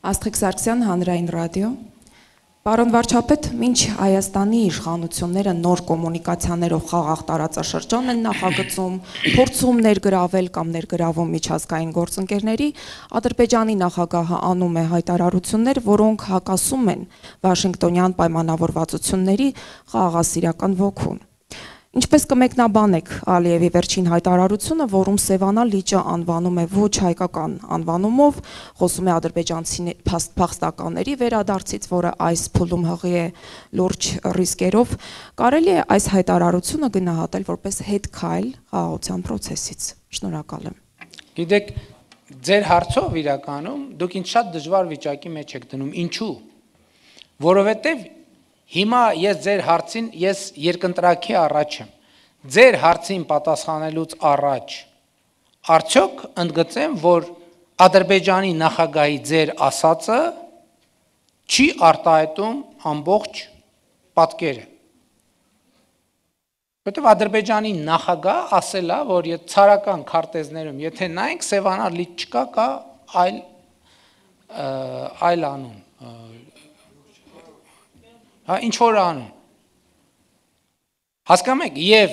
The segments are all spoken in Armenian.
Աստղիկ Սարգսյան, Հանրային ռադիո։ Պարոն վարչապետ, մինչ Հայաստանի իշխանությունները նոր կոմունիկացիաներով խաղաղ տարածաշրջան են նախագծում, փորձում ներգրավել կամ ներգրավում միջազգային գործընկերների, Ադրբեջանի նախագահը անում է հայտարարություններ, որոնք հակասում են Վաշինգտոնյան պայմանավորվածությունների խաղաղասիրական ոգուն։ Ինչպես կմեկնաբանեք Ալիևի վերջին հայտարարությունը, որում Սևանա լիճը անվանում է ոչ հայկական անվանումով, խոսում է ադրբեջանցի փախստականների վերադարձից, որը այս փուլում հղի է լուրջ ռիսկերով, կարելի է այս հայտարարությունը գնահատել որպես հետքայլ խաղաղության process-ից։ Շնորհակալ եմ։ Գիտեք, ձեր հարցով իրականում դուք ինձ շատ դժվար վիճակի մեջ եք դնում։ Ինչու՞։ Որովհետև հիմա ես ձեր հարցին երկընտրակի առաջ եմ։ Ձեր հարցին պատասխանելուց առաջ արդյոք ընդգծեմ, որ Ադրբեջանի նախագահի ձեր ասածը չի արտահայտում ամբողջ պատկերը։ Որտեվ Ադրբեջանի նախագահ ասել է, որ ցարական քարտեզներում, եթե նայենք, Սևանա լիճ չկա, կա այլ անուն։ Ինչ որ անուն։ Հասկանում եք, եւ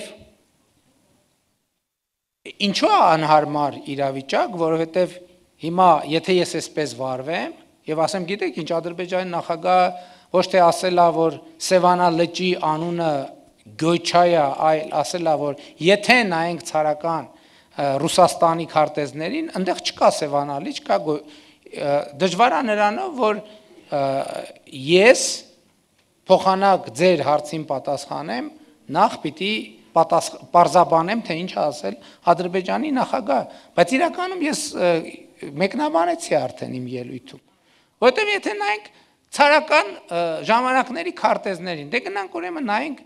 ինչու է անհարմար իրավիճակ, որովհետեւ հիմա եթե ես այսպես վարվեմ եւ ասեմ, գիտեք ինչ, Ադրբեջանի նախագահը ոչ թե ասել է, որ Սևանա լճի անունը Գոյչա է, այլ ասել է, որ եթե նայենք ցարական Ռուսաստանի քարտեզներին, այնտեղ չկա Սևանա լիճ, կա դժվար է նրանով, որ ես փոխանակ ձեր հարցին պատասխանեմ, նախ պիտի պարզաբանեմ, թե ինչ ասել Ադրբեջանի նախագահ, բայց իրականում ես մեկնաբանեցի արդեն իմ ելույթում, որովհետև եթե նայենք ցարական ժամանակների քարտեզներին, դե գնանք ուրեմն նայենք,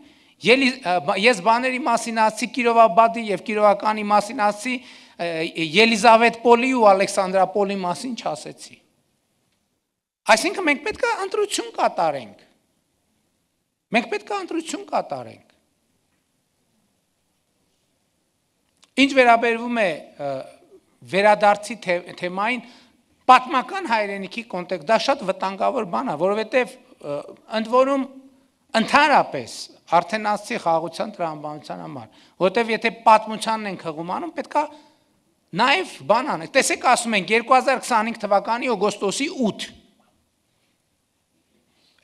ես բաների մասին ասացի Կիրովաբադի եւ Կիրովականի մասին ասացի, Ելիզավետպոլի ու Ալեքսանդրապոլի մասին չասեցի։ Այսինքն մենք պետք է ընտրություն կատարենք։ Մենք պետք է ընտրություն կատարենք։ Ինչ վերաբերվում է վերադարձի թեմային, պատմական հայրենիքի կոնտեքստ, դա շատ վտանգավոր բան է, որովհետև ընդ որում ընդհանրապես արդեն ասացի խաղաղության տրամաբանության համար, որովհետև եթե պատմությանն ենք հղում անում, պետք է նաև բան անենք։ Տեսեք, ասում ենք 2025 թվականի օգոստոսի 8։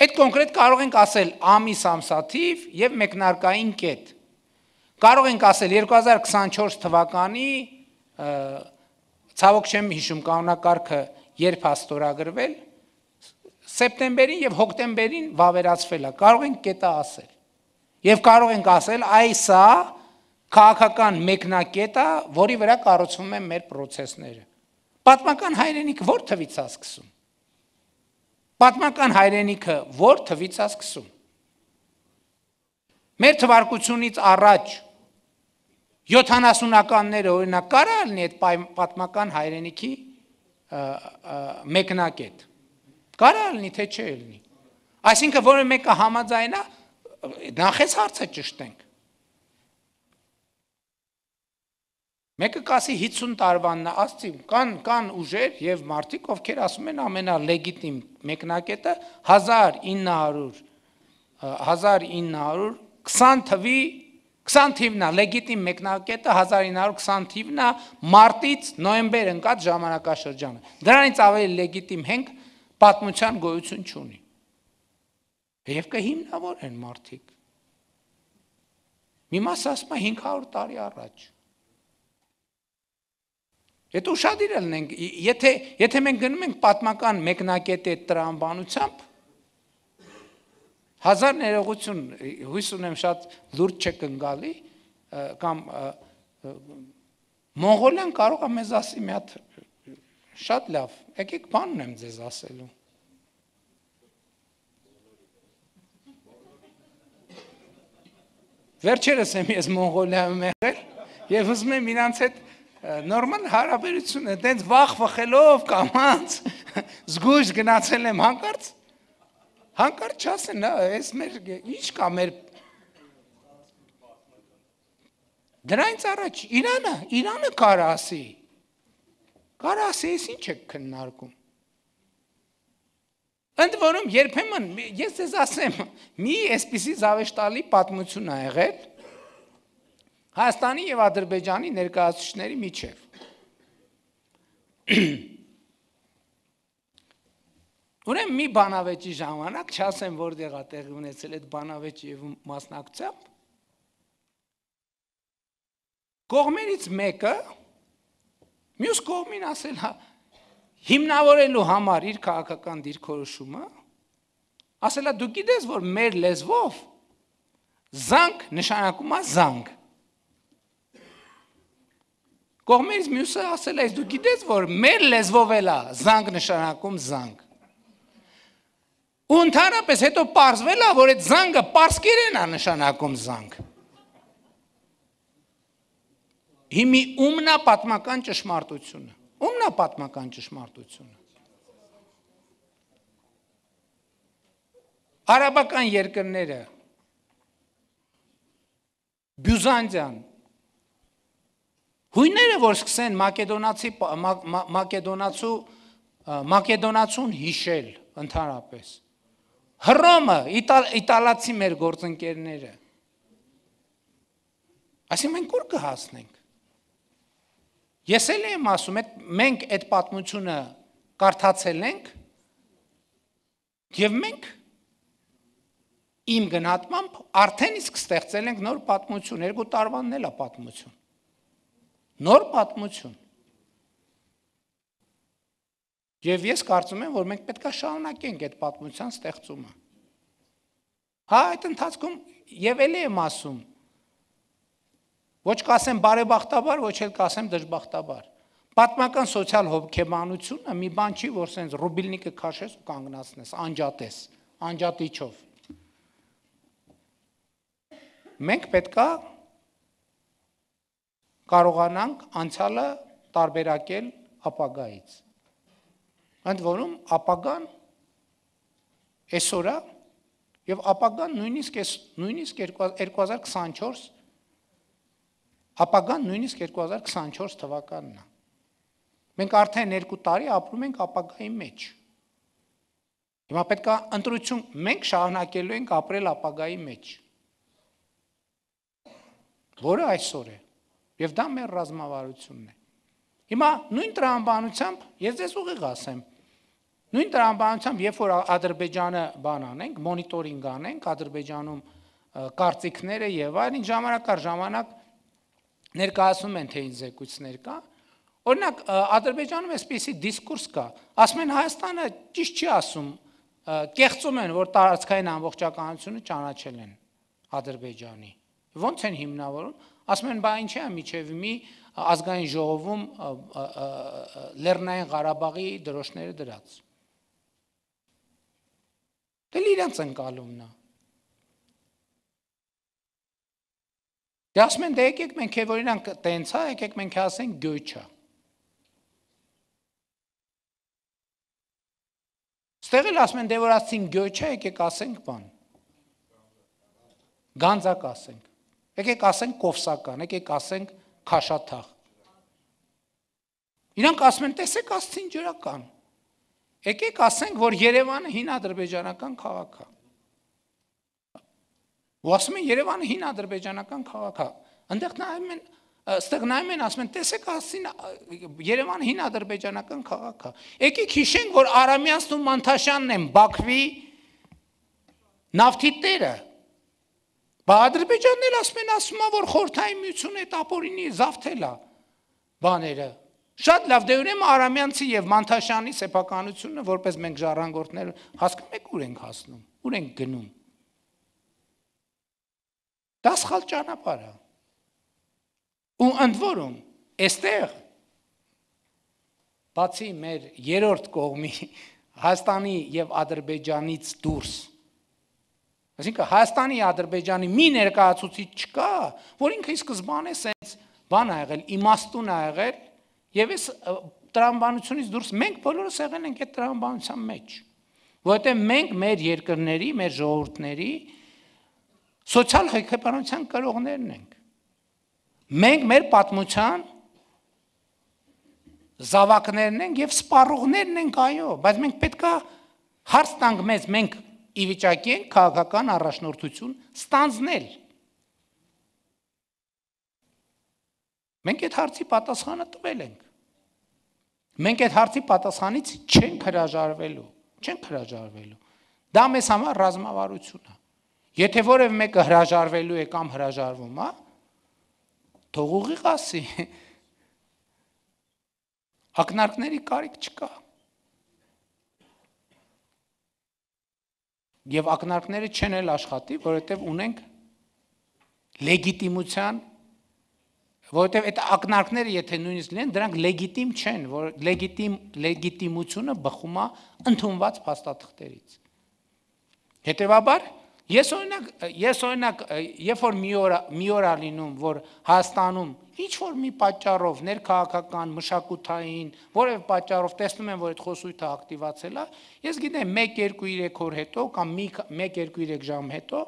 Այդ կոնկրետ կարող ենք ասել ամիս, ամսաթիվ եւ մեկնարկային կետ։ Կարող ենք ասել 2024 թվականի ցավոք չեմ հիշում կանոնակարգը երբ է ստորագրվել, սեպտեմբերին եւ հոկտեմբերին վավերացվել է։ Կարող ենք կետը ասել։ Եվ կարող ենք ասել այսա քաղաքական մեկնակետ է, որի վրա կառուցվում են մեր process-ները։ Պատմական հայրենիքը ո՞ր թվից է սկսում։ Պատմական հայրենիքը ո՞ր թվից է սկսում։ Մեր թվարկությունից առաջ 70-ականները օրինակ կարա լինի այդ պատմական հայրենիքի մեկնակետ։ Կարա լինի, թե չէ լինի։ Այսինքն որը մեկը համաձայնա, նախ այս հարցը ճշտենք։ Մեկը կասի 50 տարվանն է, ասցի, կան ուժեր եւ մարդիկ, ովքեր ասում են ամենալեգիտիմ մեկնակետը 1920 թիվն է, լեգիտիմ մեկնակետը 1920 թիվն է, մարտից նոյեմբեր ընկած ժամանակաշրջանը։ Դրանից ավելի լեգիտիմ հենք պատմության գոյություն չունի։ Եվ կհիմնավորեն մարդիկ։ Մի մասը ասում է 500 տարի առաջ։ Եթե ուշադիր լինենք, եթե մենք գնում ենք պատմական մեկնակետի տրամաբանությամբ, հազար ներողություն, հույս ունեմ շատ լուրջ չեք ընկալի, կամ Մոնղոլիան կարող է մեզ ասի մի հատ շատ լավ, եկեք բան ունեմ ձեզ ասելու։ Վերջերս եմ ես Մոնղոլիայում եղել եւ ուզում եմ իրանց հետ նորմալ հարաբերություն է, դենց վախ վխելով կամած զգույշ գնացել եմ հանկարծ չասեն, այս մեր ինչ կա մեր դրանից առաջ Իրանը կարա ասի, ես ինչ եք քննարկում։ Ընդ որում երբեմն ես ձեզ ասեմ, մի այսպիսի զավեշտալի պատմություն ա եղել Հայաստանի եւ Ադրբեջանի ներկայացուցիչների միջև։ Ուրեմն մի բանավեճի ժամանակ, չասեմ որտեղ է տեղի ունեցել այդ բանավեճի եւ մասնակցությամբ, կողմերից մեկը մյուս կողմին ասել է հիմնավորելու համար իր քաղաքական դիրքորոշումը, ասել է դու գիտես որ մեր լեզվով զանգ նշանակում է զանգ։ Կողմերից մյուսը ասել է դու գիտես որ մեր լեզվով էլ է զանգ նշանակում զանգ։ Ու ընդհանրապես հետո պարզվել է որ այդ զանգը պարսկերեն է նշանակում զանգ։ Հիմի ումն է պատմական ճշմարտությունը։ Ումն է պատմական ճշմարտությունը։ Արաբական երկրները Բյուզանդիան հույները որ սկսեն մակեդոնացուն հիշել ընդհանրապես Հռոմը իտալացի մեր գործընկերները ասում մենք ուր կհասնենք։ Ես էլ եմ ասում, մենք այդ պատմությունը կարդացել ենք եւ մենք իմ գնահատմամբ արդեն իսկ ստեղծել ենք նոր պատմություն, 2 տարվանն էլ է պատմություն։ Նոր պատմություն։ Եվ ես կարծում եմ, որ մենք պետք է շարունակենք այդ պատմության ստեղծումը։ Հա, այդ ընթացքում եւ ելի եմ ասում, ոչ կասեմ բարեբախտաբար, ոչ էլ կասեմ դժբախտաբար։ Պատմական սոցիալ հոգեբանությունը մի բան չի, որ սենց ռուբիլնիկը քաշես ու կանգնացնես, անջատես, անջատիչով։ Մենք պետքա կարողանանք անցյալը տարբերակել ապագայից։ Ընդ որում ապագան այսօրը եւ ապագան նույնիսկ 2024 ապագան նույնիսկ 2024 թվականն է։ Մենք արդեն 2 տարի ապրում ենք ապագայի մեջ։ Հիմա պետք է ընտրություն մենք շարունակելու ենք ապրել ապագայի մեջ։ Որը այսօր է։ Եվ դա մեր ռազմավարությունն է։ Հիմա նույն տրամաբանությամբ ես ձեզ ուղիղ ասեմ։ Նույն տրամաբանությամբ, երբ որ Ադրբեջանը բան անենք, մոնիտորինգ անենք, Ադրբեջանում կարծիքները եւ այլն ժամանակ առ ժամանակ ներկայացնում են թե ինչ զեկույցներ կա։ Օրինակ Ադրբեջանում այսպիսի դիսկուրս կա, ասում են Հայաստանը ճիշտ չի ասում, կեղծում են, որ տարածքային ամբողջականությունը ճանաչել են Ադրբեջանի։ Ոնց են հիմնավորում, ասում են, բա ինչ է միջև մի ազգային ժողովում Լեռնային Ղարաբաղի դրոշները դրած։ Դե իրանց ընկալումն է։ Դե ասում են, դե եկեք մենք որ իրանք տենց է, եկեք մենք ասենք գյոյչա։ Ստեղ էլ ասում են, դե որ ասին գյոյչա, եկեք ասենք բան։ Գանձակ ասենք։ Եկեք ասենք կովսական, եկեք ասենք քաշաթաղ։ Իրանք ասում են, տեսեք ասցին ջրական։ Եկեք ասենք, որ Երևանը հին ադրբեջանական քաղաք է։ Ու ասում են Երևանը հին ադրբեջանական քաղաք է։ Այնտեղ նայում են, ստեղ նայում են, ասում են, տեսեք ասցին Երևանը հին ադրբեջանական քաղաք է։ Եկեք հիշենք, որ Արամյանցն ու Մանթաշյանն են Բաքվի նավթի տերը։ Բա Ադրբեջանն էլ ասում է, որ խորհրդային միությունը այդ ապօրինի զավթել է բաները։ Շատ լավ, դե ուրեմն Արամյանցի եւ Մանթաշյանի սեփականությունը, որպես մենք ժառանգորդներ, հասկանում եք ուր ենք հասնում, ուր ենք գնում։ Դա սխալ ճանապարհ է։ Ու ընդ որում, այստեղ բացի մեր երրորդ կողմի Հայաստանի եւ Ադրբեջանից դուրս Այսինքն Հայաստանի Ադրբեջանի մի ներկայացուցիչ չկա, որ ինքը ի սկզբանե սենց բան ա եղել, իմաստուն ա եղել, եւ այս տրամաբանությունից դուրս մենք բոլորս եղել ենք այդ տրամաբանության մեջ, որովհետեւ մենք մեր երկրների, մեր ժողովուրդների սոցիալ հոգեբանության կրողներն ենք։ Մենք մեր պատմության զավակներն ենք եւ սպառողներն ենք, այո, բայց մենք պետքա Հարց տանք մեզ, մենք ի վիճակի ենք քաղաքական առաջնորդություն ստանձնել։ Մենք այդ հարցի պատասխանը տվել ենք։ Մենք այդ հարցի պատասխանից չենք հրաժարվելու։ Դա մեզ համար ռազմավարություն է։ Եթե որևէ մեկը հրաժարվելու է կամ հրաժարվում է, թող ուղիղ ասի։ Ակնարկների կարիք չկա։ Եվ ակնարկները չեն էլ աշխատի, որովհետև ունենք լեգիտիմության, որովհետև այդ ակնարկները եթե նույնիսկ լինեն, դրանք լեգիտիմ չեն, որ լեգիտիմությունը բխում է ընդունված փաստաթղթերից։ Հետևաբար, ես օրինակ, երբ որ մի օր է լինում, որ Հայաստանում ինչ որ մի պատճառով ներքաղաքական, մշակութային, որևէ պատճառով տեսնում եմ, որ այդ խոսույթը ակտիվացել է, ես գիտեմ 1-2-3 օր հետո կամ 1-2-3 ժամ հետո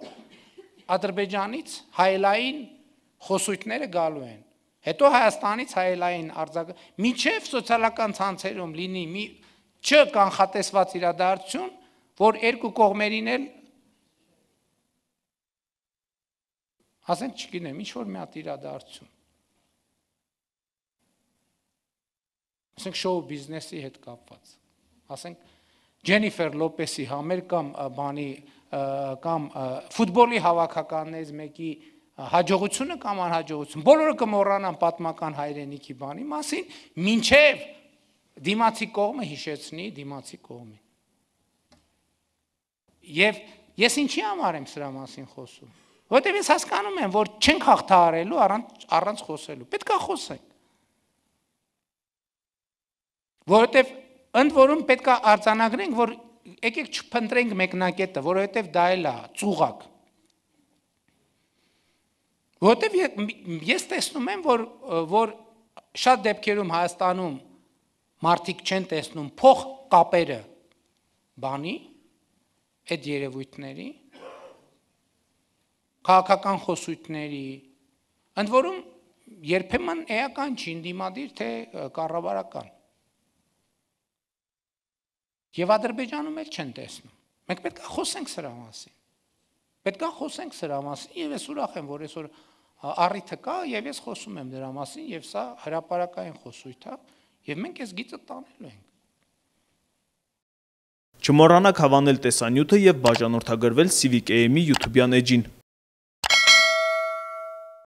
Ադրբեջանից հայելային խոսույթները գալու են։ Հետո Հայաստանից հայելային արձագանք, մինչև սոցիալական ցանցերում լինի չկանխատեսված իրադարձություն, որ երկու կողմերին էլ ասենք չգիտեմ, ինչ որ մի հատ իրադարձություն։ Ասենք շոու բիզնեսի հետ կապված։ Ասենք Ջենիֆեր Լոպեսի համեր կամ ֆուտբոլի հավաքականներից մեկի հաջողությունը կամ անհաջողությունը։ Բոլորը կմոռանան պատմական հայրենիքի բանի մասին, մինչև դիմացի կողմը հիշեցնի դիմացի կողմին։ Եվ ես ինչի համար եմ սրա մասին խոսում։ Որտեւ ես հասկանում եմ, որ չենք հաղթահարելու առանց խոսելու։ Պետք է խոսենք։ Որովհետև ընդ որում պետք է արձանագրենք, որ եկեք չփնտրենք մեկնակետը, որովհետև դա էլ է ծուղակ։ Որովհետև ես տեսնում եմ, որ շատ դեպքերում Հայաստանում մարդիկ չեն տեսնում փող կապերը բանի, այդ երևույթների, քաղաքական խոսույթների, ընդ որում երբեմն էական չի ընդդիմադիր, թե կառավարական։ Եվ Ադրբեջանում էլ չեն տեսնում։ Մենք պետք է խոսենք սրա մասին։ Պետք է խոսենք սրա մասին, եւ ես ուրախ եմ, որ այսօր առիթը կա, եւ ես խոսում եմ դրա մասին, եւ սա հրապարակային խոսույթ է, եւ մենք այս գիծը տանելու ենք։ Չմոռանաք հավանել տեսանյութը եւ բաժանորդագրվել Civic AM-ի YouTube-յան էջին։